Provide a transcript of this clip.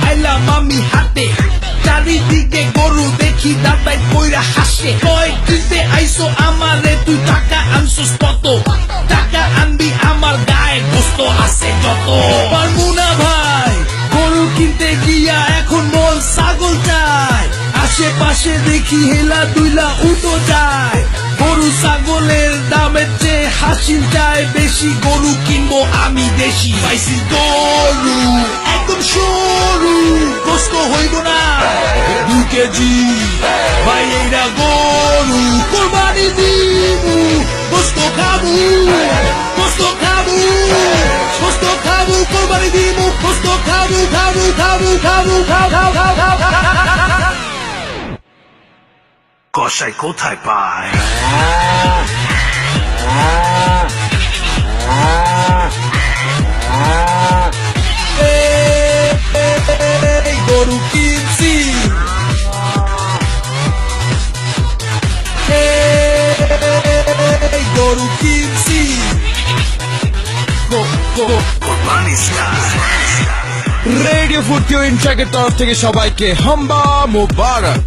আইলাম আমি হাতে, চারিদিকে গরু দেখি দাঁতায় কইরা হাসে। কয় কিনতে আইসো আমারে, তুই টাকা আনছোস কত? টাকা আনবি আমার গায়ে গোস্ত আছে যত। পারবো না ভাই গরু কিনতে গিয়া, এখন মন ছাগল চায়। আশেপাশে দেখি হেলা দুইলা উঠো যায়। গরু ছাগলের দামের চেয়ে হাসিল যায় বেশি। গরু কিনবো আমি দেশি, পাইছি গরু একদম সরু, গোস্ত হইব না 2 কেজি। ভাই এইটা গরু কোরবানি দিবু, গোস্ত খাবু, গোস্ত খাবু, গোস্ত খাবু, কোরবানি দিবু, গোস্ত খাবু, খাবু, খাবু, খাবু, খাবু, খাবু, খাবু। কসাই কোথায় পায়? গরু কিনছি, গরু কিনছি, কোরবানি রেডিও ফুর্তি ও ইনট্রাকের তরফ থেকে সবাইকে হাম্বা মোবারক।